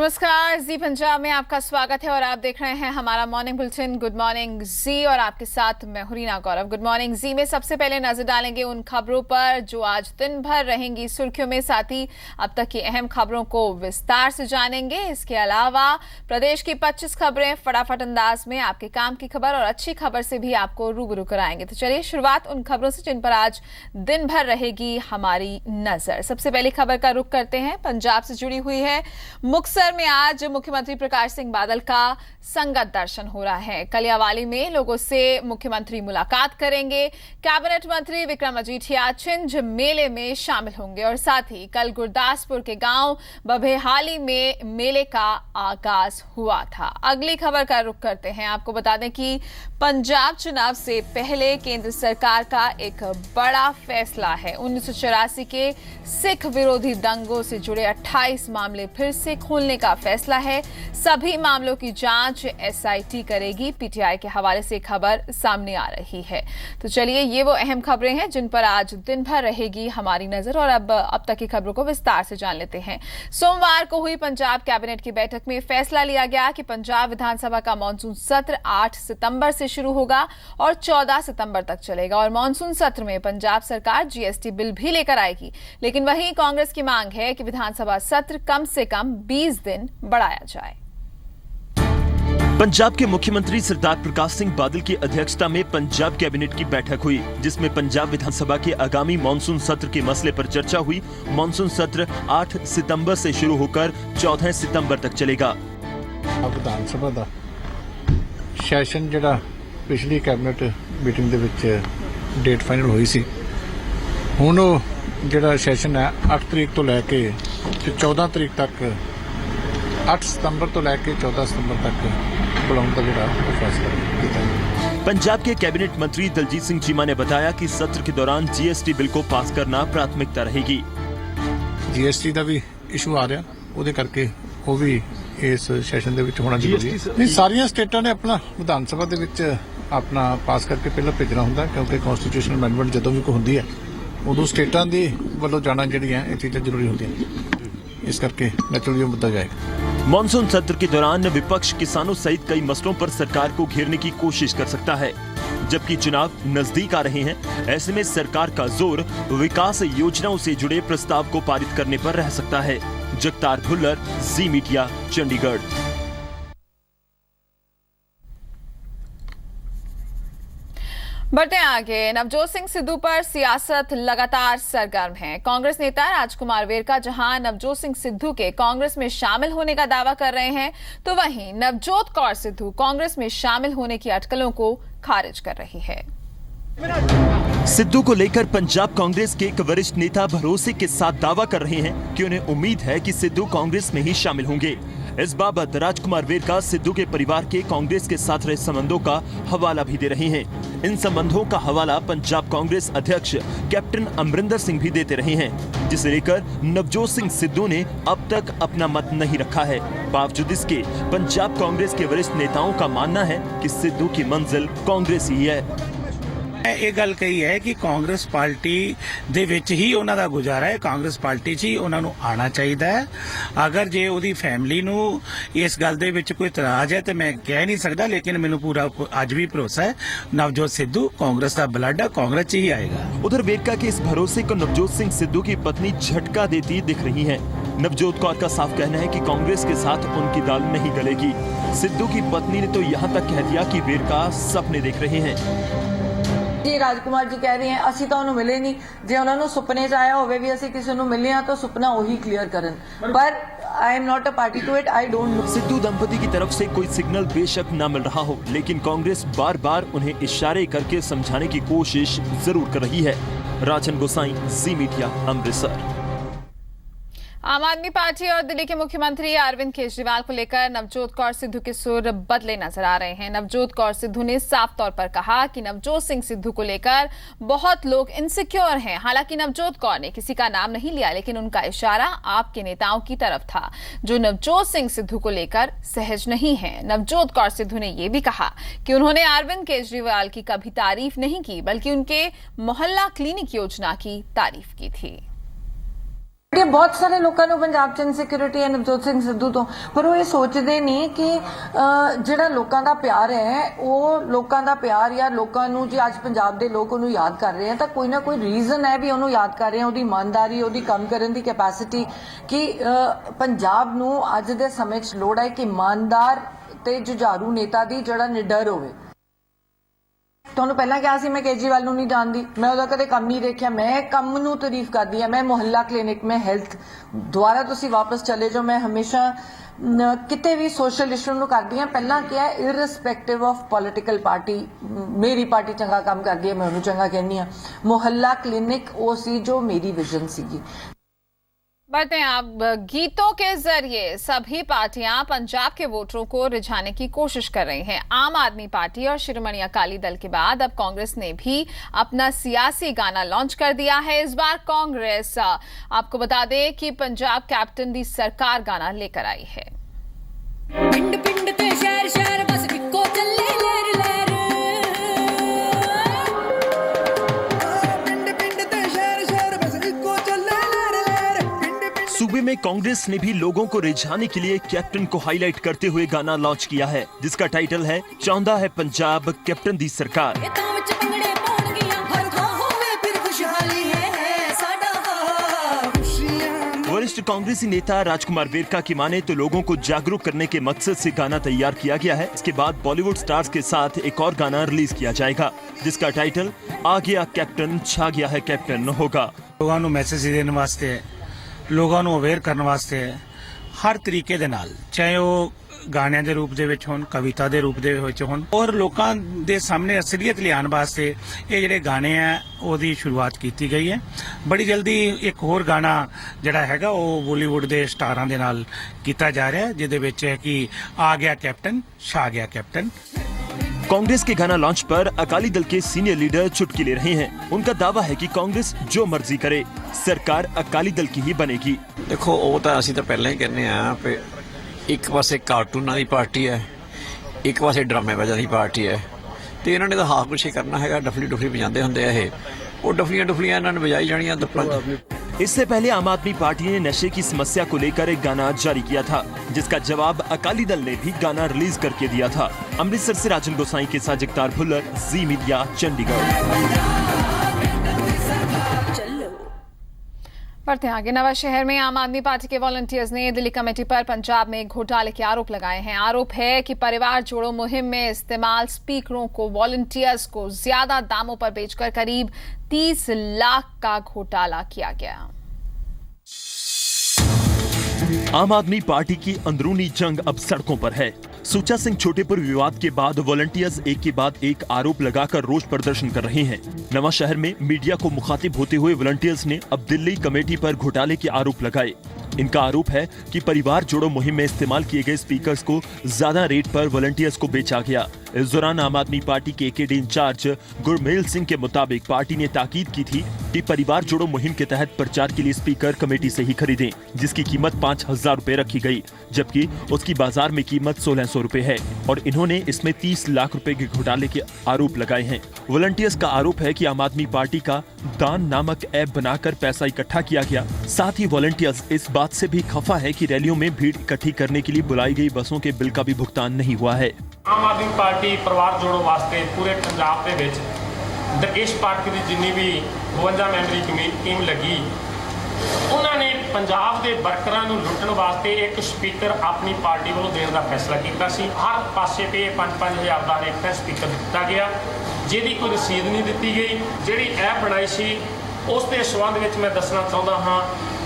नमस्कार, जी पंजाब में आपका स्वागत है और आप देख रहे हैं हमारा मॉर्निंग बुलेटिन गुड मॉर्निंग जी और आपके साथ मैं हूं रीना गौरव। गुड मॉर्निंग जी में सबसे पहले नजर डालेंगे उन खबरों पर जो आज दिन भर रहेंगी सुर्खियों में, साथ ही अब तक की अहम खबरों को विस्तार से जानेंगे। इसके अलावा प्रदेश की 25 खबरें फटाफट अंदाज में आपके काम की खबर और अच्छी खबर से भी आपको रूबरू कराएंगे। तो चलिए शुरुआत उन खबरों से जिन पर आज दिन भर रहेगी हमारी नजर। सबसे पहली खबर का रुख करते हैं, पंजाब से जुड़ी हुई है। मुक्तसर में आज मुख्यमंत्री प्रकाश सिंह बादल का संगत दर्शन हो रहा है। कलियावाली में लोगों से मुख्यमंत्री मुलाकात करेंगे। कैबिनेट मंत्री विक्रम मजीठिया छिंज मेले में शामिल होंगे और साथ ही कल गुरदासपुर के गांव बभेहाली में मेले का आगाज हुआ था। अगली खबर का रुख करते हैं, आपको बता दें कि पंजाब चुनाव से पहले केंद्र सरकार का एक बड़ा फैसला है। 1984 के सिख विरोधी दंगों से जुड़े 28 मामले फिर से खोलने का फैसला है। सभी मामलों की जांच एसआईटी करेगी। पीटीआई के हवाले से खबर सामने आ रही है। तो चलिए ये वो अहम खबरें हैं जिन पर आज दिन भर रहेगी हमारी नजर और अब तक की खबरों को विस्तार से जान लेते हैं। सोमवार को हुई पंजाब कैबिनेट की बैठक में फैसला लिया गया कि पंजाब विधानसभा का मानसून सत्र 8 सितंबर से शुरू होगा और 14 सितंबर तक चलेगा और मानसून सत्र में पंजाब सरकार जीएसटी बिल भी लेकर आएगी। लेकिन वहीं कांग्रेस की मांग है कि विधानसभा सत्र कम से कम 20 दिन बढ़ाया जाए। पंजाब के मुख्यमंत्री सरदार प्रकाश सिंह बादल की अध्यक्षता में पंजाब कैबिनेट की बैठक हुई, जिसमें पंजाब विधानसभा के आगामी मानसून सत्र के मसले पर चर्चा हुई। मानसून सत्र 8 सितंबर से शुरू होकर 14 सितंबर तक चलेगा। विधानसभा ਦਾ ਸੈਸ਼ਨ ਜਿਹੜਾ ਪਿਛਲੀ ਕੈਬਨਿਟ ਮੀਟਿੰਗ ਦੇ ਵਿੱਚ ਡੇਟ ਫਾਈਨਲ ਹੋਈ ਸੀ, ਹੁਣ ਉਹ ਜਿਹੜਾ ਸੈਸ਼ਨ ਹੈ 8 ਤਰੀਕ ਤੋਂ ਲੈ ਕੇ 14 ਤਰੀਕ ਤੱਕ 8 सितंबर तो लेकर 14 सितंबर तक बुलाने का ਜਿਹੜਾ फैसला ਕੀਤਾ है। पंजाब के कैबिनेट मंत्री दलजीत सिंह चीमा ने बताया कि सत्र के दौरान जीएसटी बिल को पास करना प्राथमिकता रहेगी। जीएसटी ਦਾ ਵੀ ਇਸ਼ੂ ਆ ਰਿਹਾ, ਉਹਦੇ ਕਰਕੇ ਉਹ ਵੀ ਇਸ ਸੈਸ਼ਨ ਦੇ ਵਿੱਚ ਹੋਣਾ ਜ਼ਰੂਰੀ ਹੈ। ਨਹੀਂ, ਸਾਰੀਆਂ ਸਟੇਟਾਂ ਨੇ ਆਪਣਾ ਵਿਧਾਨ ਸਭਾ ਦੇ ਵਿੱਚ ਆਪਣਾ ਪਾਸ ਕਰਕੇ ਪਹਿਲਾਂ ਭੇਜਣਾ ਹੁੰਦਾ, ਕਿਉਂਕਿ ਕਨਸਟੀਟਿਊਸ਼ਨਲ ਅਮੈਂਡਮੈਂਟ ਜਦੋਂ ਵੀ ਕੋਈ ਹੁੰਦੀ ਹੈ ਉਦੋਂ ਸਟੇਟਾਂ ਦੇ ਵੱਲੋਂ ਜਾਣਾ ਜਿਹੜੀਆਂ ਇਹ ਚੀਜ਼ਾਂ ਜ਼ਰੂਰੀ ਹੁੰਦੀਆਂ, इस करके नेचुरली मुद्दा जाएगा। मानसून सत्र के दौरान विपक्ष किसानों सहित कई मसलों पर सरकार को घेरने की कोशिश कर सकता है, जबकि चुनाव नजदीक आ रहे हैं। ऐसे में सरकार का जोर विकास योजनाओं से जुड़े प्रस्ताव को पारित करने पर रह सकता है। जगतार भुल्लर, जी मीडिया, चंडीगढ़। बढ़ते आगे, नवजोत सिंह सिद्धू पर सियासत लगातार सरगर्म है। कांग्रेस नेता राजकुमार वेरका जहां नवजोत सिंह सिद्धू के कांग्रेस में शामिल होने का दावा कर रहे हैं, तो वहीं नवजोत कौर सिद्धू कांग्रेस में शामिल होने की अटकलों को खारिज कर रही है। सिद्धू को लेकर पंजाब कांग्रेस के एक वरिष्ठ नेता भरोसे के साथ दावा कर रहे हैं कि उन्हें उम्मीद है कि सिद्धू कांग्रेस में ही शामिल होंगे। इस बाबत राजकुमार वेरका सिद्धू के परिवार के कांग्रेस के साथ रहे संबंधों का हवाला भी दे रहे हैं। इन संबंधों का हवाला पंजाब कांग्रेस अध्यक्ष कैप्टन अमरिंदर सिंह भी देते रहे हैं, जिसे लेकर नवजोत सिंह सिद्धू ने अब तक अपना मत नहीं रखा है। बावजूद इसके पंजाब कांग्रेस के वरिष्ठ नेताओं का मानना है कि सिद्धू की मंजिल कांग्रेस ही है। ਇਹ ਗੱਲ ਕਹੀ ਹੈ ਕਿ ਕਾਂਗਰਸ ਪਾਰਟੀ ਦੇ ਵਿੱਚ ਹੀ ਉਹਨਾਂ ਦਾ ਗੁਜ਼ਾਰਾ ਹੈ, ਕਾਂਗਰਸ ਪਾਰਟੀ 'ਚ ਹੀ ਉਹਨਾਂ ਨੂੰ ਆਉਣਾ ਚਾਹੀਦਾ ਹੈ। ਅਗਰ ਜੇ ਉਹਦੀ ਫੈਮਿਲੀ ਨੂੰ ਇਸ ਗੱਲ ਦੇ ਵਿੱਚ ਕੋਈ ਇਤਰਾਜ਼ ਹੈ ਤੇ ਮੈਂ ਕਹਿ ਨਹੀਂ ਸਕਦਾ, ਲੇਕਿन ਮੈਨੂੰ पूरा आज भी भरोसा है नवजोत सिद्धू कांग्रेस का ब्लड है, कांग्रेस 'ਚ ही आएगा। उधर वेरका के इस भरोसे को नवजोत सिंह सिद्धू की पत्नी झटका देती दिख रही है। नवजोत कौर का साफ कहना है कि कांग्रेस के साथ उनकी दाल नहीं गलेगी। सिद्धू की पत्नी ने तो यहाँ तक कह दिया कि वेरका सपने देख रहे हैं। जी राजकुमार जी कह रही हैं ਅਸੀਂ ਤਾਂ ਉਹਨੂੰ ਮਿਲੇ ਨਹੀਂ, ਜੇ ਉਹਨਾਂ ਨੂੰ ਸੁਪਨੇ 'ਚ ਆਇਆ ਹੋਵੇ ਵੀ ਅਸੀਂ ਕਿਸੇ ਨੂੰ ਮਿਲੇ ਆ ਤਾਂ ਸੁਪਨਾ ਉਹੀ ਕਲੀਅਰ ਕਰਨ, पर I am not a party to it, I don't know. Sidhu दंपति की तरफ से कोई सिग्नल बेशक न मिल रहा हो, लेकिन कांग्रेस बार बार उन्हें इशारे करके समझाने की कोशिश जरूर कर रही है। राजन गोसाई, जी मीडिया, अमृतसर। आम आदमी पार्टी और दिल्ली के मुख्यमंत्री अरविंद केजरीवाल को लेकर नवजोत कौर सिद्धू के सुर बदले नजर आ रहे हैं। नवजोत कौर सिद्धू ने साफ तौर पर कहा कि नवजोत सिंह सिद्धू को लेकर बहुत लोग इनसिक्योर हैं। हालांकि नवजोत कौर ने किसी का नाम नहीं लिया, लेकिन उनका इशारा आपके नेताओं की तरफ था जो नवजोत सिंह सिद्धू को लेकर सहज नहीं है। नवजोत कौर सिद्धू ने यह भी कहा कि उन्होंने अरविंद केजरीवाल की कभी तारीफ नहीं की, बल्कि उनके मोहल्ला क्लिनिक योजना की तारीफ की थी। ਇਹ ਬਹੁਤ ਸਾਰੇ ਲੋਕਾਂ ਨੂੰ ਪੰਜਾਬ 'ਚ ਇਨਸਿਕਿਉਰਿਟੀ ਹੈ ਨਵਜੋਤ ਸਿੰਘ ਸਿੱਧੂ ਤੋਂ, ਪਰ ਉਹ ਇਹ ਸੋਚਦੇ ਨਹੀਂ ਕਿ ਜਿਹੜਾ ਲੋਕਾਂ ਦਾ ਪਿਆਰ ਹੈ ਉਹ ਲੋਕਾਂ ਦਾ ਪਿਆਰ ਜਾਂ ਲੋਕਾਂ ਨੂੰ ਜੇ ਅੱਜ ਪੰਜਾਬ ਦੇ ਲੋਕ ਉਹਨੂੰ ਯਾਦ ਕਰ ਰਹੇ ਆ ਤਾਂ ਕੋਈ ਨਾ ਕੋਈ ਰੀਜ਼ਨ ਹੈ ਵੀ ਉਹਨੂੰ ਯਾਦ ਕਰ ਰਹੇ ਆ, ਉਹਦੀ ਇਮਾਨਦਾਰੀ, ਉਹਦੀ ਕੰਮ ਕਰਨ ਦੀ ਕੈਪੈਸਿਟੀ, ਕਿ ਪੰਜਾਬ ਨੂੰ ਅੱਜ ਦੇ ਸਮੇਂ 'ਚ ਲੋੜ ਹੈ ਕਿ ਇਮਾਨਦਾਰ ਤੇ ਜੁਝਾਰੂ ਨੇਤਾ ਦੀ ਜਿਹੜਾ ਨਿਡਰ ਹੋਵੇ। ਤੁਹਾਨੂੰ ਪਹਿਲਾਂ ਕਿਹਾ ਸੀ ਮੈਂ ਕੇਜਰੀਵਾਲ ਨੂੰ ਨਹੀਂ ਜਾਣਦੀ, ਮੈਂ ਉਹਦਾ ਕਦੇ ਕੰਮ ਨਹੀਂ ਦੇਖਿਆ, ਮੈਂ ਕੰਮ ਨੂੰ ਤਾਰੀਫ ਕਰਦੀ ਆ, ਮੈਂ ਮੁਹੱਲਾ ਕਲੀਨਿਕ, ਮੈਂ ਹੈਲਥ, ਦੁਆਰਾ ਤੁਸੀਂ ਵਾਪਸ ਚਲੇ ਜਾਓ, ਮੈਂ ਹਮੇਸ਼ਾ ਕਿਤੇ ਵੀ ਸੋਸ਼ਲ ਇਸ਼ੂ ਨੂੰ ਕਰਦੀ ਆ। ਪਹਿਲਾਂ ਕਿਹਾ ਇਰਰਿਸਪੈਕਟਿਵ ਆਫ ਪੋਲੀਟੀਕਲ ਪਾਰਟੀ, ਮੇਰੀ ਪਾਰਟੀ ਚੰਗਾ ਕੰਮ ਕਰਦੀ ਹੈ, ਮੈਂ ਉਹਨੂੰ ਚੰਗਾ ਕਹਿੰਦੀ ਆ। ਮੁਹੱਲਾ ਕਲੀਨਿਕ ਉਹ ਸੀ ਜੋ ਮੇਰੀ ਵਿਜ਼ਨ ਸੀਗੀ। बढ़ते हैं आप। गीतों के जरिए सभी पार्टियां पंजाब के वोटरों को रिझाने की कोशिश कर रही हैं। आम आदमी पार्टी और शिरोमणि अकाली दल के बाद अब कांग्रेस ने भी अपना सियासी गाना लॉन्च कर दिया है। इस बार कांग्रेस आपको बता दें कि पंजाब कैप्टन दी सरकार गाना लेकर आई है। पिंड पिंड ते शहर शहर बस इक्को चले लहर लहर, पिंड पिंड ते शहर शहर बस इक्को चले लहर लहर। सूबे में कांग्रेस ने भी लोगों को रिझाने के लिए कैप्टन को हाईलाइट करते हुए गाना लॉन्च किया है, जिसका टाइटल है चाहता है पंजाब कैप्टन दी सरकार। वरिष्ठ कांग्रेसी नेता राजकुमार वेरका की माने तो लोगों को जागरूक करने के मकसद से गाना तैयार किया गया है। इसके बाद बॉलीवुड स्टार्स के साथ एक और गाना रिलीज किया जाएगा, जिसका टाइटल आ गया कैप्टन छा गया है कैप्टन होगा। ਲੋਕਾਂ ਨੂੰ ਮੈਸੇਜ ਦੇਣ ਵਾਸਤੇ, ਲੋਕਾਂ ਨੂੰ ਅਵੇਅਰ ਕਰਨ ਵਾਸਤੇ ਹਰ ਤਰੀਕੇ ਦੇ ਨਾਲ, ਚਾਹੇ ਉਹ ਗਾਣਿਆਂ ਦੇ ਰੂਪ ਦੇ ਵਿੱਚ ਹੋਣ, ਕਵਿਤਾ ਦੇ ਰੂਪ ਦੇ ਵਿੱਚ ਹੋਣ, ਔਰ ਲੋਕਾਂ ਦੇ ਸਾਹਮਣੇ ਅਸਲੀਅਤ ਲਿਆਉਣ ਵਾਸਤੇ ਇਹ ਜਿਹੜੇ ਗਾਣੇ ਆ ਉਹਦੀ ਸ਼ੁਰੂਆਤ ਕੀਤੀ ਗਈ ਹੈ। ਬੜੀ ਜਲਦੀ ਇੱਕ ਹੋਰ ਗਾਣਾ ਜਿਹੜਾ ਹੈਗਾ ਉਹ ਬਾਲੀਵੁੱਡ ਦੇ ਸਟਾਰਾਂ ਦੇ ਨਾਲ ਕੀਤਾ ਜਾ ਰਿਹਾ ਹੈ, ਜਿਹਦੇ ਵਿੱਚ ਹੈ ਕਿ ਆ ਗਿਆ ਕੈਪਟਨ ਛਾ ਗਿਆ ਕੈਪਟਨ। कांग्रेस के गाना लॉन्च पर अकाली दल के सीनियर लीडर चुटकी ले रहे हैं। उनका दावा है कि कांग्रेस जो मर्जी करे, सरकार अकाली दल की ही बनेगी। देखो वो तो ਅਸੀਂ ਤਾਂ ਪਹਿਲਾਂ ਹੀ ਕਹਿੰਦੇ ਆ ਕਿ ਇੱਕ ਪਾਸੇ ਕਾਰਟੂਨਾਂ ਦੀ ਪਾਰਟੀ ਹੈ, ਇੱਕ ਪਾਸੇ ਡਰਾਮੇਬਾਜ਼ਾਂ ਦੀ ਪਾਰਟੀ ਹੈ, ਤੇ ਇਹਨਾਂ ਨੇ ਤਾਂ ਹਾਫ ਕੁਛ ਹੀ ਕਰਨਾ ਹੈਗਾ। ਡਫਲੀ ਡੁਫਲੀ ਵਜਾਉਂਦੇ ਹੁੰਦੇ ਆ ਇਹ, ਉਹ ਡਫਲੀਆਂ ਡੁਫਲੀਆਂ ਇਹਨਾਂ ਨੇ ਵਜਾਈ ਜਾਣੀਆਂ ਦਫਲਾਂ। इससे पहले आम आदमी पार्टी ने नशे की समस्या को लेकर एक गाना जारी किया था, जिसका जवाब अकाली दल ने भी गाना रिलीज करके दिया था। अमृतसर से राजन गोसाई के साथ जगतार भुल्लर, जी मीडिया, चंडीगढ़। बढ़ते हैं आगे। नवा शहर में आम आदमी पार्टी के वॉलंटियर्स ने दिल्ली कमेटी पर पंजाब में घोटाले के आरोप लगाए हैं। आरोप है कि परिवार जोड़ो मुहिम में इस्तेमाल स्पीकरों को वॉलंटियर्स को ज्यादा दामों पर बेचकर करीब 30 लाख का घोटाला किया गया। आम आदमी पार्टी की अंदरूनी जंग अब सड़कों पर है। सुचा सिंह छोटेपुर विवाद के बाद वॉलंटियर्स एक के बाद एक आरोप लगाकर रोष प्रदर्शन कर रहे हैं। नवा शहर में मीडिया को मुखातिब होते हुए वॉलंटियर्स ने अब दिल्ली कमेटी पर घोटाले के आरोप लगाए। इनका आरोप है कि परिवार जोड़ो मुहिम में इस्तेमाल किए गए स्पीकर्स को ज्यादा रेट पर वॉलंटियर्स को बेचा गया। इस दौरान आम आदमी पार्टी के एकेडी इंचार्ज गुरमेल सिंह के मुताबिक पार्टी ने ताकीद की थी कि परिवार जोड़ो मुहिम के तहत प्रचार के लिए स्पीकर कमेटी से ही खरीदें, जिसकी कीमत 5,000 रुपए रखी गई, जबकि उसकी बाजार में कीमत 1,600 रुपए है और इन्होंने इसमें 30 लाख रुपए के घोटाले के आरोप लगाए हैं। वॉलंटियर्स का आरोप है कि आम आदमी पार्टी का दान नामक ऐप बनाकर पैसा इकट्ठा किया गया। साथ ही वॉलंटियर्स इस बात से भी खफा है कि रैलियों में भीड़ इकट्ठी करने के लिए बुलाई गई बसों के बिल का भी भुगतान नहीं हुआ है। आम आदमी पार्टी परिवार जोड़ो वास्ते पूरे पंजाब दे विच दकेश पार्टी की जिन्नी भी 52 मैंबरी टीम लगी, उन्होंने पंजाब के वर्करां नूं लुट्टण वास्ते एक स्पीकर अपनी पार्टी वालों देने का फैसला किया सी। हर पासे पे 5-5 हज़ार का रेट स्पीकर दिता गया, जिहदी कोई रसीद नहीं दी गई। जिहड़ी ऐप बनाई सी उस दे संबंध में मैं दसना चाहता हाँ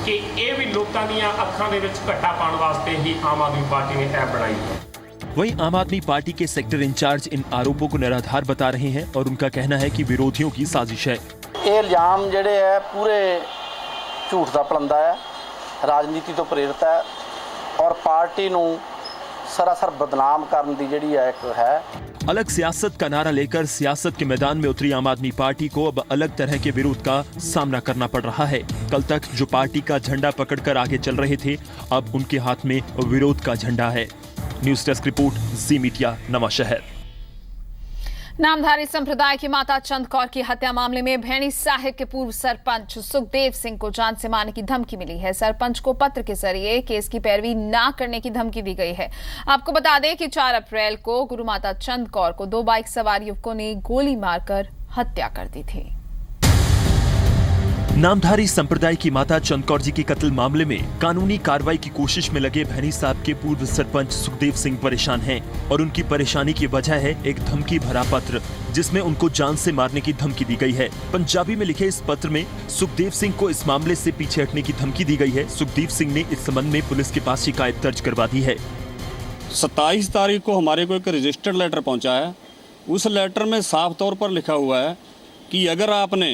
कि ये भी लोगों दी अखां दे विच घट्टा पाउण वास्ते ही आम आदमी पार्टी ने ऐप बनाई है। वहीं आम आदमी पार्टी के सेक्टर इंचार्ज इन आरोपों को निराधार बता रहे हैं और उनका कहना है कि विरोधियों की साजिश है। ये इल्जाम जेडे है पूरे झूठ का पलंदा है, राजनीति तो प्रेरित है और पार्टी नूं सरासर बदनाम करने की जिहड़ी एक है। अलग सियासत का नारा लेकर सियासत के मैदान में उतरी आम आदमी पार्टी को अब अलग तरह के विरोध का सामना करना पड़ रहा है। कल तक जो पार्टी का झंडा पकड़कर आगे चल रहे थे, अब उनके हाथ में विरोध का झंडा है। न्यूज़ डेस्क रिपोर्ट, जी मीडिया, नवा शहर। नामधारी संप्रदाय की माता चंद कौर की हत्या मामले में भैणी साहिब के पूर्व सरपंच सुखदेव सिंह को जान से मारने की धमकी मिली है। सरपंच को पत्र के जरिए केस की पैरवी न करने की धमकी दी गई है। आपको बता दें कि 4 अप्रैल को गुरु माता चंद कौर को 2 बाइक सवार युवकों ने गोली मारकर हत्या कर दी थी। नामधारी संप्रदाय की माता चंद कौर जी के कत्ल मामले में कानूनी कार्रवाई की कोशिश में लगे भैणी साहब के पूर्व सरपंच सुखदेव सिंह परेशान हैं और उनकी परेशानी की वजह है एक धमकी भरा पत्र जिसमें उनको जान से मारने की धमकी दी गई है। पंजाबी में लिखे इस पत्र में सुखदेव सिंह को इस मामले से पीछे हटने की धमकी दी गई है। सुखदेव सिंह ने इस संबंध में पुलिस के पास शिकायत दर्ज करवा दी है। 27 तारीख को हमारे को एक रजिस्टर्ड लेटर पहुंचा है। उस लेटर में साफ तौर पर लिखा हुआ है कि अगर आपने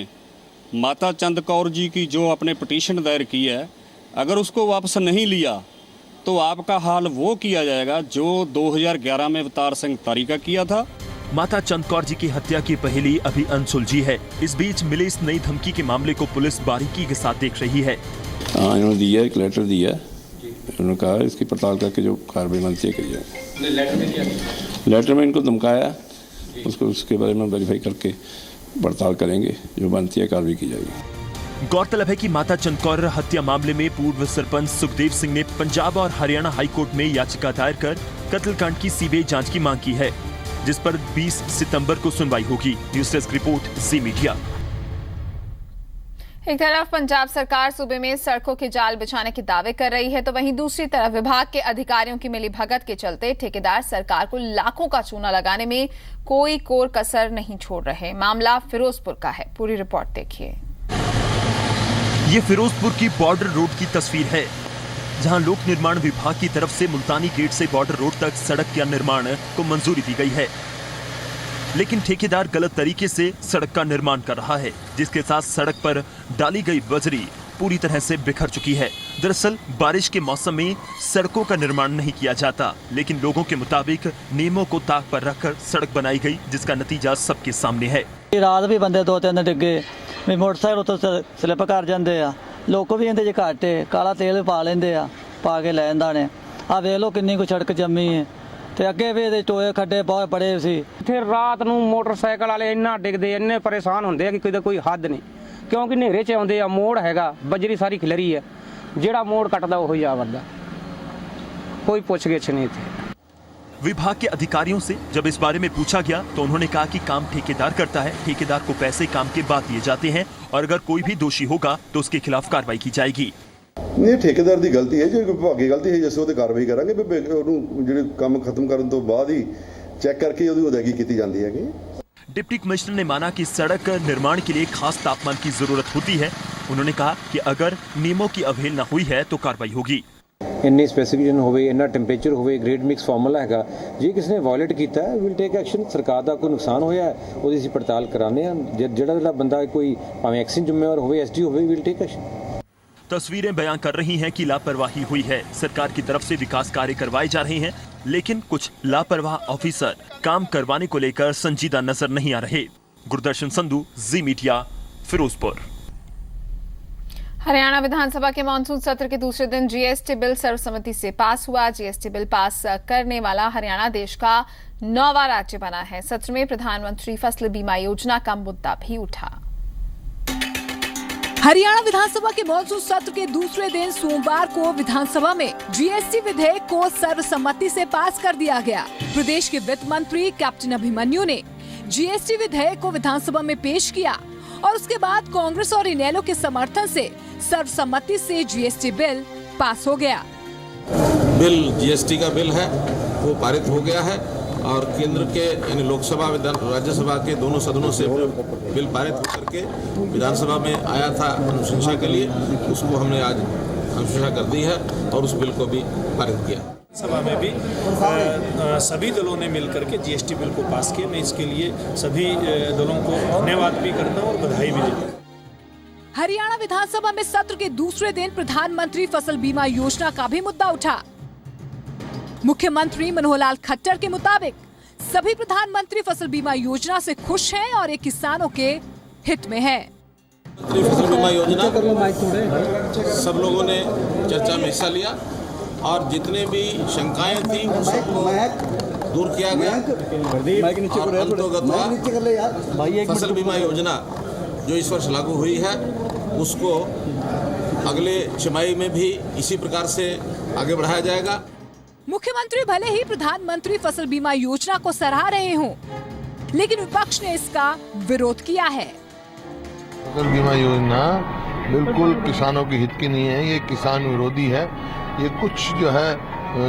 माता चंद कौर जी की जो आपने पिटीशन दायर की है, अगर उसको वापस नहीं लिया तो आपका हाल वो किया जाएगा जो 2011 में अवतार सिंह तारी का किया था। माता चंद कौर जी की हत्या की पहेली अभी अनसुलझी है। इस बीच मिले इस नई धमकी के मामले को पुलिस बारीकी के साथ देख रही है। इन्होंने दिया, एक लेटर दिया, उन्होंने कहा इसकी पड़ताल करके जो कार्रवाई बनती है करिए। लेटर में क्या? लेटर में इनको धमकाया, उसको उसके बारे में वेरीफाई करके पड़ताल करेंगे, जो बनती है कार्रवाई की जाएगी। गौरतलब है कि माता चंद कौर हत्या मामले में पूर्व सरपंच सुखदेव सिंह ने पंजाब और हरियाणा हाईकोर्ट में याचिका दायर कर कत्लकांड की सीबीआई जांच की मांग की है, जिस पर 20 सितंबर को सुनवाई होगी। न्यूज डेस्क रिपोर्ट, जी मीडिया। एक तरफ पंजाब सरकार सूबे में सड़कों के जाल बिछाने के दावे कर रही है, तो वहीं दूसरी तरफ विभाग के अधिकारियों की मिलीभगत के चलते ठेकेदार सरकार को लाखों का चूना लगाने में कोई कोर कसर नहीं छोड़ रहे। मामला फिरोजपुर का है, पूरी रिपोर्ट देखिए। ये फिरोजपुर की बॉर्डर रोड की तस्वीर है, जहां लोक निर्माण विभाग की तरफ से मुल्तानी गेट से बॉर्डर रोड तक सड़क के निर्माण को मंजूरी दी गई है, लेकिन ठेकेदार गलत तरीके से सड़क का निर्माण कर रहा है, जिसके साथ सड़क पर डाली गई बजरी पूरी तरह से बिखर चुकी है। दरअसल बारिश के मौसम में सड़कों का निर्माण नहीं किया जाता, लेकिन लोगों के मुताबिक नियमों को ताक पर रखकर सड़क बनाई गई, जिसका नतीजा सबके सामने है। रात भी बंदे 2-3 डिगे भी मोटरसाइकिल तो स्लिप कर जाते हैं, लोग भी इहदे च घट है, काला तेल भी पा लेंदे आ, पा के लै जांदे ने। आ देख लो किन्नी को सड़क जम्मी है ਤੇ ਅੱਗੇ ਵੀ ਇਹਦੇ ਟੋਏ ਖੱਡੇ ਬਹੁਤ ਬੜੇ ਸੀ। ਇੱਥੇ ਰਾਤ ਨੂੰ ਮੋਟਰਸਾਈਕਲ ਵਾਲੇ ਇੰਨਾ ਡਿੱਗਦੇ, ਇੰਨੇ ਪਰੇਸ਼ਾਨ ਹੁੰਦੇ ਆ ਕਿ ਕੋਈ ਹੱਦ ਨਹੀਂ, ਕਿਉਂਕਿ ਹਨੇਰੇ 'ਚ ਆਉਂਦੇ ਆ, ਮੋੜ ਹੈਗਾ, ਬਜਰੀ ਸਾਰੀ ਖਿਲਰੀ ਹੈ, ਜਿਹੜਾ ਮੋੜ ਕੱਟਦਾ ਉਹ ਹੀ ਆ ਵਰਦਾ, कोई पूछगिछ नहीं थी। विभाग के अधिकारियों से जब इस बारे में पूछा गया तो उन्होंने कहा कि काम ठेकेदार करता है, ठेकेदार को पैसे काम के बाद दिए जाते हैं और अगर कोई भी दोषी होगा तो उसके खिलाफ कार्रवाई की जाएगी। नहीं, ठेकेदार की गलती है, जो विभागी गलती है जैसे वो कार्रवाई करांगे, जो काम खत्म करने तो बाद ही चेक करके अदायगी की जाती है। डिप्टी कमिश्नर ने माना कि सड़क निर्माण के लिए खास तापमान की जरूरत होती है। उन्होंने कहा कि अगर नियमों की अवहेलना हुई है तो कार्रवाई होगी। इन्नी स्पेसिफिकेशन होवे, इन्ना टेंपरेचर होवे, ग्रेड मिक्स फार्मूला हैगा, जे किसने वायलेट किया है विल टेक एक्शन। सरकार का कोई नुकसान होया है ਉਹਦੀ ਅਸੀਂ पड़ताल कराने हैं, ਜਿਹੜਾ बंदा कोई भावें एक्सीडेंट जिम्मेवार होवे, एसडी होवे, विल टेक एक्शन। तस्वीरें बयां कर रही हैं कि लापरवाही हुई है, सरकार की तरफ से विकास कार्य करवाए जा रहे हैं, लेकिन कुछ लापरवाह ऑफिसर काम करवाने को लेकर संजीदा नजर नहीं आ रहे। गुरदर्शन संधू, जी मीडिया, फिरोजपुर। हरियाणा विधानसभा के मानसून सत्र के दूसरे दिन जीएसटी बिल सर्वसम्मति से पास हुआ। जीएसटी बिल पास करने वाला हरियाणा देश का 9वां राज्य बना है। सत्र में प्रधानमंत्री फसल बीमा योजना का मुद्दा भी उठा। हरियाणा विधानसभा के मानसून सत्र के दूसरे दिन सोमवार को विधानसभा में जीएसटी विधेयक को सर्वसम्मति से पास कर दिया गया। प्रदेश के वित्त मंत्री कैप्टन अभिमन्यु ने जीएसटी विधेयक को विधानसभा में पेश किया और उसके बाद कांग्रेस और इनेलो के समर्थन से सर्वसम्मति से जीएसटी बिल पास हो गया। बिल जीएसटी का बिल है, वो पारित हो गया है और केंद्र के यानी लोकसभा राज्यसभा के दोनों सदनों से बिल पारित होकर के विधानसभा में आया था अनुशंसा के लिए, उसको हमने आज अनुशंसा कर दी है और उस बिल को भी पारित किया। सभा में भी सभी दलों ने मिलकर के जीएसटी बिल को पास किया। मैं इसके लिए सभी दलों को धन्यवाद भी करता हूं और बधाई भी देता हूं। हरियाणा विधानसभा में सत्र के दूसरे दिन प्रधानमंत्री फसल बीमा योजना का भी मुद्दा उठा। मुख्यमंत्री मनोहर लाल खट्टर के मुताबिक सभी प्रधानमंत्री फसल बीमा योजना से खुश हैं और ये किसानों के हित में है। फसल बीमा योजना सब लोगों ने चर्चा में हिस्सा लिया और जितने भी शंकाएं थी दूर किया गया और अंतर्गत फसल बीमा योजना जो इस वर्ष लागू हुई है उसको अगले छमाही में भी इसी प्रकार से आगे बढ़ाया जाएगा। मुख्यमंत्री भले ही प्रधानमंत्री फसल बीमा योजना को सराह रहे हों, लेकिन विपक्ष ने इसका विरोध किया है। फसल बीमा योजना बिल्कुल किसानों के हित की नहीं है, ये किसान विरोधी है। ये कुछ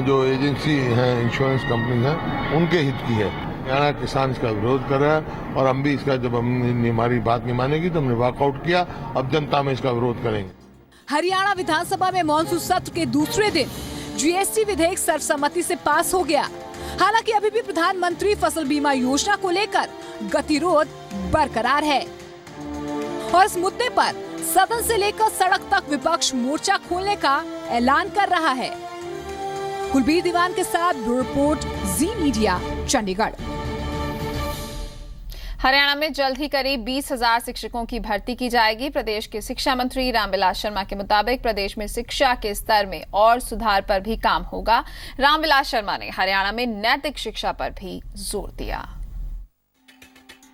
जो एजेंसी है, इंश्योरेंस कंपनी है, उनके हित की है। हरियाणा किसान इसका विरोध कर रहा है और हम भी इसका, जब हमने हमारी बात नहीं मानेगी तो हमने वॉकआउट किया। अब जनता में इसका विरोध करेंगे। हरियाणा विधानसभा में मॉनसून सत्र के दूसरे दिन जीएसटी विधेयक सर्वसम्मति से पास हो गया। हालांकि अभी भी प्रधानमंत्री फसल बीमा योजना को लेकर गतिरोध बरकरार है और इस मुद्दे पर सदन से लेकर सड़क तक विपक्ष मोर्चा खोलने का ऐलान कर रहा है। कुलबीर दीवान के साथ ब्यूरो रिपोर्ट, जी मीडिया, चंडीगढ़। हरियाणा में जल्द ही करीब 20,000 शिक्षकों की भर्ती की जाएगी। प्रदेश के शिक्षा मंत्री रामविलास शर्मा के मुताबिक प्रदेश में शिक्षा के स्तर में और सुधार पर भी काम होगा। रामविलास शर्मा ने हरियाणा में नैतिक शिक्षा पर भी जोर दिया।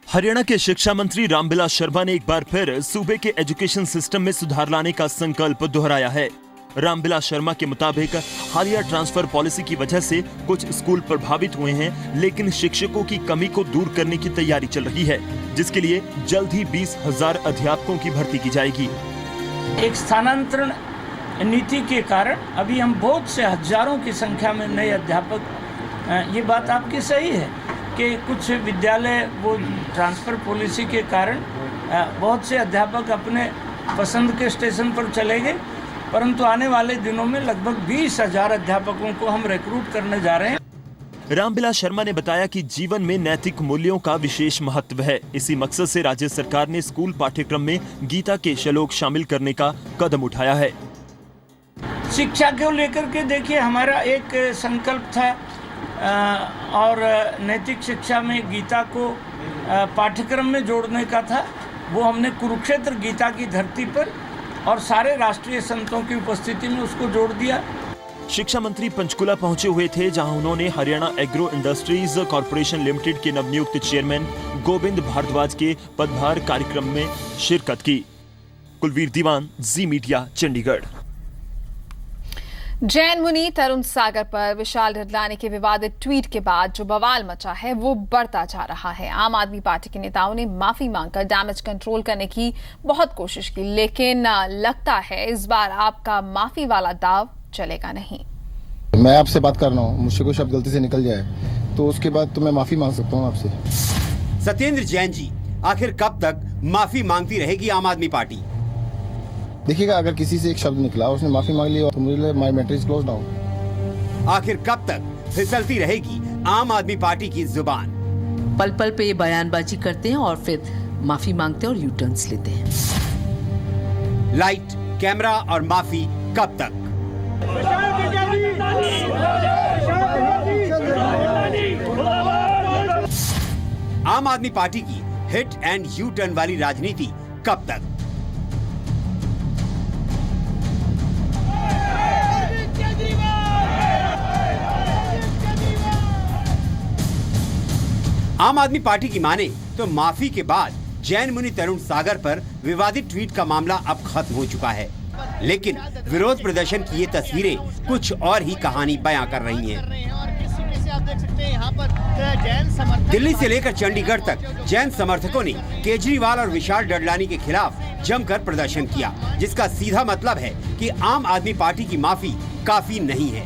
हरियाणा के शिक्षा मंत्री रामविलास शर्मा ने एक बार फिर सूबे के एजुकेशन सिस्टम में सुधार लाने का संकल्प दोहराया है। रामविलास शर्मा के मुताबिक हालिया ट्रांसफर पॉलिसी की वजह से कुछ स्कूल प्रभावित हुए हैं, लेकिन शिक्षकों की कमी को दूर करने की तैयारी चल रही है, जिसके लिए जल्द ही 20,000 अध्यापकों की भर्ती की जाएगी। एक स्थानांतरण नीति के कारण अभी हम बहुत से हजारों की संख्या में नए अध्यापक, ये बात आपकी सही है कि कुछ विद्यालय वो ट्रांसफर पॉलिसी के कारण बहुत से अध्यापक अपने पसंद के स्टेशन पर चले गए, परंतु आने वाले दिनों में लगभग 20,000 अध्यापकों को हम रिक्रूट करने जा रहे हैं। रामविलास शर्मा ने बताया कि जीवन में नैतिक मूल्यों का विशेष महत्व है। इसी मकसद से राज्य सरकार ने स्कूल पाठ्यक्रम में गीता के श्लोक शामिल करने का कदम उठाया है। शिक्षा को लेकर के देखिए, हमारा एक संकल्प था और नैतिक शिक्षा में गीता को पाठ्यक्रम में जोड़ने का था। वो हमने कुरुक्षेत्र गीता की धरती पर और सारे राष्ट्रीय संतों की उपस्थिति में उसको जोड़ दिया। शिक्षा मंत्री पंचकुला पहुंचे हुए थे, जहां उन्होंने Haryana agro industries corporation limited के नवनियुक्त चेयरमैन गोविंद भारद्वाज के पदभार कार्यक्रम में शिरकत की। कुलबीर दीवान, जी मीडिया, चंडीगढ़। जैन मुनि तरुण सागर पर विशाल डडलानी के विवादित ट्वीट के बाद जो बवाल मचा है वो बढ़ता जा रहा है। आम आदमी पार्टी के नेताओं ने माफी मांगकर डैमेज कंट्रोल करने की बहुत कोशिश की, लेकिन लगता है इस बार आपका माफी वाला दाव चलेगा नहीं। मैं आपसे बात कर रहा हूँ, मुझसे कोई शब्द गलती से निकल जाए तो उसके बाद तो मैं माफी मांग सकता हूँ आपसे। सत्येंद्र जैन जी, आखिर कब तक माफी मांगती रहेगी आम आदमी पार्टी? देखिएगा, अगर किसी से एक शब्द निकला, उसने माफी मांग ली तो मुझे लिए my matter is closed now. आखिर कब तक फिसलती रहेगी आम आदमी पार्टी की जुबान? पल पल पे ये बयानबाजी करते हैं और फिर माफी मांगते हैं और यू टर्न्स लेते हैं। लाइट, कैमरा और माफी कब तक? आम आदमी पार्टी की हिट एंड यू टर्न वाली राजनीति कब तक? आम आदमी पार्टी की माने तो माफी के बाद जैन मुनि तरुण सागर पर विवादित ट्वीट का मामला अब खत्म हो चुका है, लेकिन विरोध प्रदर्शन की ये तस्वीरें कुछ और ही कहानी बयां कर रही हैं। दिल्ली से लेकर चंडीगढ़ तक जैन समर्थकों ने केजरीवाल और विशाल डडलानी के खिलाफ जमकर प्रदर्शन किया, जिसका सीधा मतलब है कि आम आदमी पार्टी की माफी काफी नहीं है।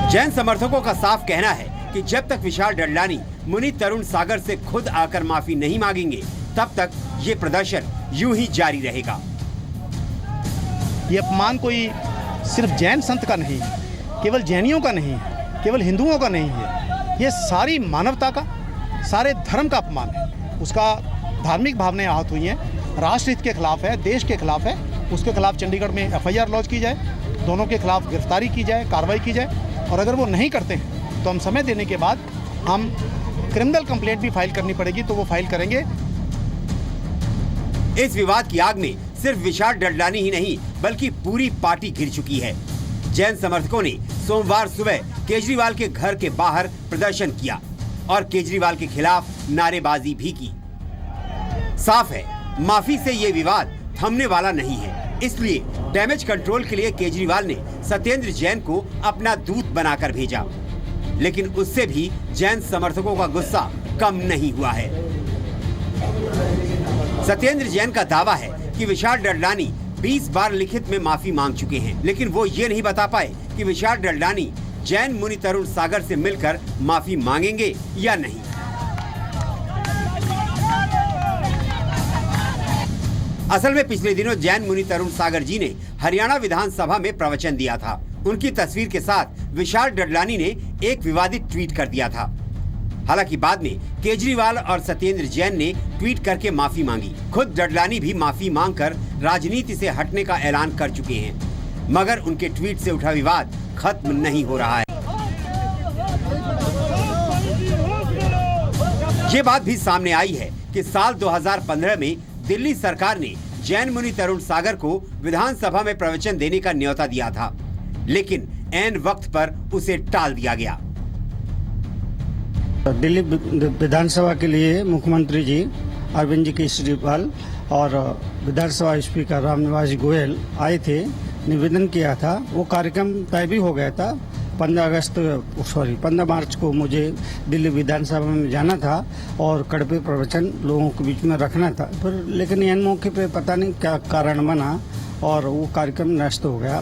जैन समर्थकों का साफ कहना है कि जब तक विशाल डडलानी मुनि तरुण सागर से खुद आकर माफी नहीं मांगेंगे, तब तक ये प्रदर्शन यूं ही जारी रहेगा। ये अपमान कोई सिर्फ जैन संत का नहीं है, केवल जैनियों का नहीं है, केवल हिंदुओं का नहीं है, ये सारी मानवता का, सारे धर्म का अपमान है। उसका धार्मिक भावनाएं आहत हुई हैं, राष्ट्रहित के खिलाफ है, देश के खिलाफ है। उसके खिलाफ चंडीगढ़ में FIR लॉन्च की जाए, दोनों के खिलाफ गिरफ्तारी की जाए, कार्रवाई की जाए, और अगर वो नहीं करते हैं तो हम समय देने के बाद हम क्रिमिनल कंप्लेंट भी फाइल करनी पड़ेगी तो वो फाइल करेंगे। इस विवाद की आग में सिर्फ विशाल डडलानी ही नहीं बल्कि पूरी पार्टी घिर चुकी है। जैन समर्थकों ने सोमवार सुबह केजरीवाल के घर के बाहर प्रदर्शन किया और केजरीवाल के खिलाफ नारेबाजी भी की। साफ है, माफी से ये विवाद थमने वाला नहीं है। इसलिए डैमेज कंट्रोल के लिए केजरीवाल ने सत्येंद्र जैन को अपना दूत बनाकर भेजा, लेकिन उससे भी जैन समर्थकों का गुस्सा कम नहीं हुआ है। सत्येंद्र जैन का दावा है कि विशाल डडलानी 20 बार लिखित में माफी मांग चुके हैं, लेकिन वो ये नहीं बता पाए कि विशाल डडलानी जैन मुनि तरुण सागर से मिलकर माफी मांगेंगे या नहीं। असल में पिछले दिनों जैन मुनि तरुण सागर जी ने हरियाणा विधानसभा में प्रवचन दिया था। उनकी तस्वीर के साथ विशाल डडलानी ने एक विवादित ट्वीट कर दिया था। हालांकि बाद में केजरीवाल और सत्येंद्र जैन ने ट्वीट करके माफी मांगी। खुद डडलानी भी माफी मांगकर राजनीति से हटने का ऐलान कर चुके हैं, मगर उनके ट्वीट से उठा विवाद खत्म नहीं हो रहा है। ये बात भी सामने आई है कि साल 2015 में दिल्ली सरकार ने जैन मुनि तरुण सागर को विधानसभा में प्रवचन देने का न्योता दिया था, लेकिन ऐन वक्त पर उसे टाल दिया गया। दिल्ली विधानसभा के लिए मुख्यमंत्री जी अरविंद जी केजरीवाल और विधानसभा स्पीकर रामनिवास गोयल आए थे, निवेदन किया था। वो कार्यक्रम तय भी हो गया था। 15 मार्च को मुझे दिल्ली विधानसभा में जाना था और कड़वे प्रवचन लोगों के बीच में रखना था, पर लेकिन इन मौके पे पता नहीं क्या कारण बना और वो कार्यक्रम नष्ट हो गया।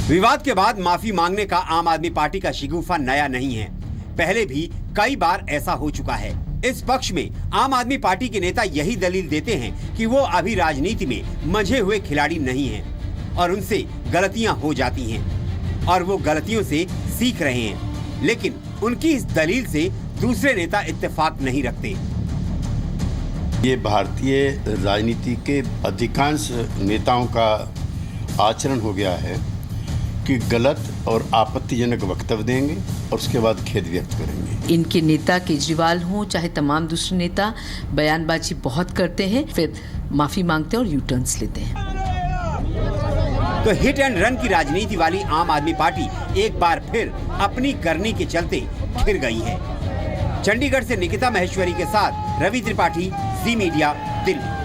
विवाद के बाद माफी मांगने का आम आदमी पार्टी का शिगुफा नया नहीं है। पहले भी कई बार ऐसा हो चुका है। इस पक्ष में आम आदमी पार्टी के नेता यही दलील देते हैं कि वो अभी राजनीति में मंझे हुए खिलाड़ी नहीं हैं और उनसे गलतियां हो जाती हैं और वो गलतियों से सीख रहे हैं, लेकिन उनकी इस दलील से दूसरे नेता इत्तेफाक नहीं रखते। ये भारतीय राजनीति के अधिकांश नेताओं का आचरण हो गया है कि गलत और आपत्तिजनक वक्तव्य देंगे और उसके बाद खेद व्यक्त करेंगे। इनके नेता केजरीवाल हों चाहे तमाम दूसरे नेता बयानबाजी बहुत करते हैं, फिर माफी मांगते हैं और यू टर्न्स लेते हैं। तो हिट एंड रन की राजनीति वाली आम आदमी पार्टी एक बार फिर अपनी करनी के चलते घिर गई है। चंडीगढ़ से निकिता महेश्वरी के साथ रवि त्रिपाठी, जी मीडिया, दिल्ली।